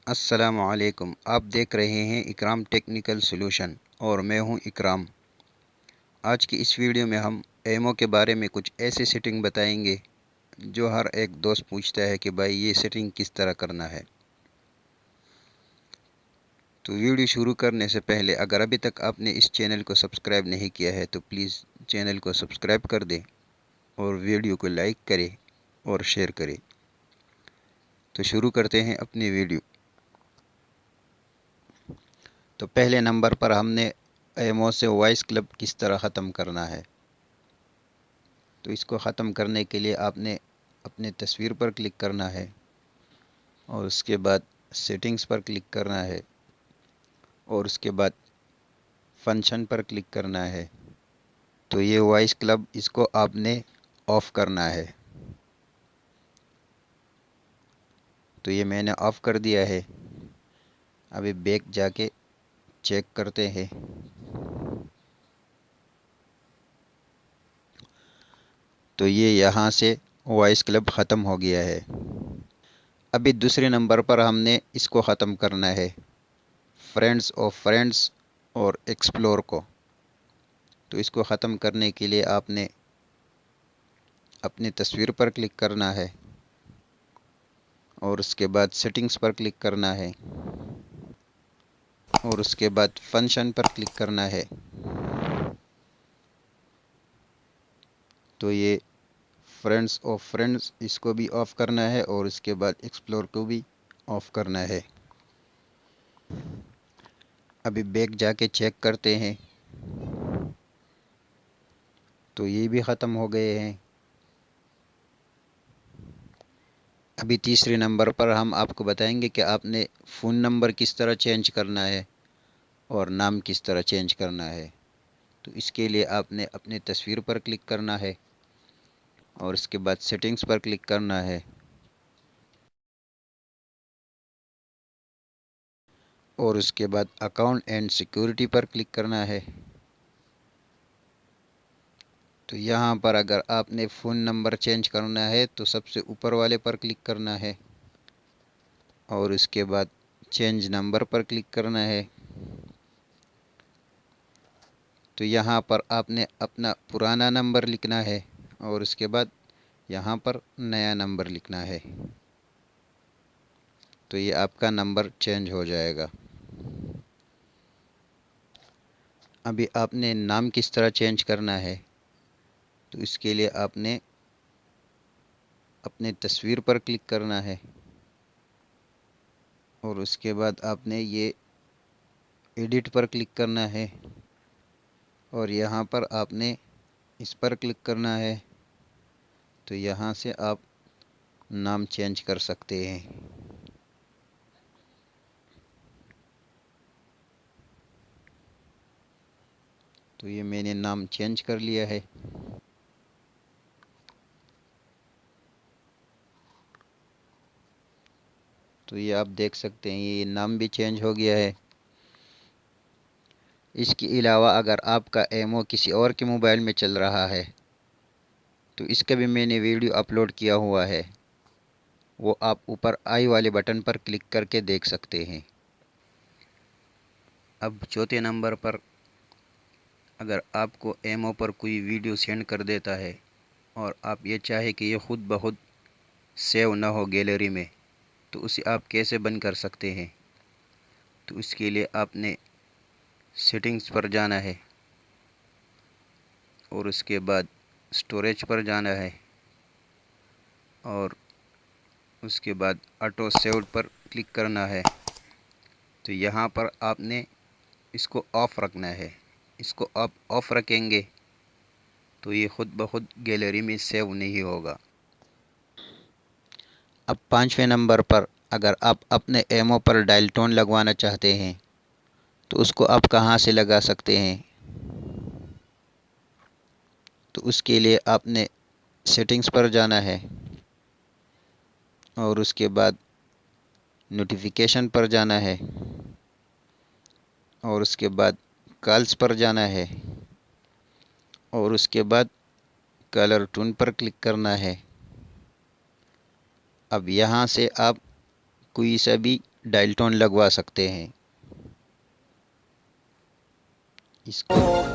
अस्सलामुअलैकुम। आप देख रहे हैं इकराम टेक्निकल सॉल्यूशन और मैं हूं इकराम। आज की इस वीडियो में हम एमओ के बारे में कुछ ऐसी सेटिंग बताएंगे जो हर एक दोस्त पूछता है कि भाई ये सेटिंग किस तरह करना है। तो वीडियो शुरू करने से पहले अगर अभी तक आपने इस चैनल को सब्सक्राइब नहीं किया है तो प्लीज़ चैनल को सब्सक्राइब कर दें और वीडियो को लाइक करें और शेयर करें। तो शुरू करते हैं अपनी वीडियो। तो पहले नंबर पर हमने एमओ से वॉइस क्लब किस तरह ख़त्म करना है। तो इसको ख़त्म करने के लिए आपने अपने तस्वीर पर क्लिक करना है और उसके बाद सेटिंग्स पर क्लिक करना है और उसके बाद फंक्शन पर क्लिक करना है। तो ये वॉइस क्लब इसको आपने ऑफ़ करना है। तो ये मैंने ऑफ़ कर दिया है। अभी बैक जाके चेक करते हैं। तो ये यहाँ से वॉइस क्लब ख़त्म हो गया है। अभी दूसरे नंबर पर हमने इसको ख़त्म करना है, फ्रेंड्स ऑफ फ्रेंड्स और एक्सप्लोर को। तो इसको ख़त्म करने के लिए आपने अपनी तस्वीर पर क्लिक करना है और उसके बाद सेटिंग्स पर क्लिक करना है और उसके बाद फंक्शन पर क्लिक करना है। तो ये फ्रेंड्स ऑफ फ्रेंड्स इसको भी ऑफ़ करना है और उसके बाद एक्सप्लोर को भी ऑफ़ करना है। अभी बैक जाके चेक करते हैं। तो ये भी ख़त्म हो गए हैं। अभी तीसरे नंबर पर हम आपको बताएंगे कि आपने फ़ोन नंबर किस तरह चेंज करना है और नाम किस तरह चेंज करना है। तो इसके लिए आपने अपनी तस्वीर पर क्लिक करना है और उसके बाद सेटिंग्स पर क्लिक करना है और उसके बाद अकाउंट एंड सिक्योरिटी पर क्लिक करना है। तो यहाँ पर अगर आपने फ़ोन नंबर चेंज करना है तो सबसे ऊपर वाले पर क्लिक करना है और उसके बाद चेंज नंबर पर क्लिक करना है। तो यहाँ पर आपने अपना पुराना नंबर लिखना है और उसके बाद यहाँ पर नया नंबर लिखना है। तो ये आपका नंबर चेंज हो जाएगा। अभी आपने नाम किस तरह चेंज करना है। तो इसके लिए आपने अपने तस्वीर पर क्लिक करना है और उसके बाद आपने ये एडिट पर क्लिक करना है और यहाँ पर आपने इस पर क्लिक करना है। तो यहाँ से आप नाम चेंज कर सकते हैं। तो ये मैंने नाम चेंज कर लिया है। तो ये आप देख सकते हैं ये नाम भी चेंज हो गया है। इसके अलावा अगर आपका एमओ किसी और के मोबाइल में चल रहा है तो इसका भी मैंने वीडियो अपलोड किया हुआ है। वो आप ऊपर आई वाले बटन पर क्लिक करके देख सकते हैं। अब चौथे नंबर पर अगर आपको एमओ पर कोई वीडियो सेंड कर देता है और आप ये चाहे कि ये खुद ब खुद सेव ना हो गैलरी में, तो उसे आप कैसे बंद कर सकते हैं। तो इसके लिए आपने सेटिंग्स पर जाना है और उसके बाद स्टोरेज पर जाना है और उसके बाद ऑटो सेव्ड पर क्लिक करना है। तो यहाँ पर आपने इसको ऑफ़ रखना है। इसको आप ऑफ़ रखेंगे तो ये खुद ब खुद गैलरी में सेव नहीं होगा। अब पाँचवें नंबर पर अगर आप अपने एमओ पर डायल टोन लगवाना चाहते हैं तो उसको आप कहाँ से लगा सकते हैं। तो उसके लिए आपने सेटिंग्स पर जाना है और उसके बाद नोटिफिकेशन पर जाना है और उसके बाद कॉल्स पर जाना है और उसके बाद कलर टून पर क्लिक करना है। अब यहाँ से आप कोई सा भी डायल टोन लगवा सकते हैं। इसको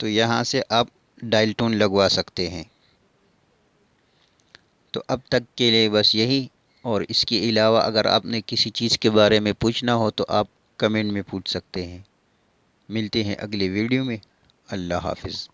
तो यहाँ से आप डायल टोन लगवा सकते हैं। तो अब तक के लिए बस यही, और इसके अलावा अगर आपने किसी चीज़ के बारे में पूछना हो तो आप कमेंट में पूछ सकते हैं। मिलते हैं अगले वीडियो में। अल्लाह हाफिज़।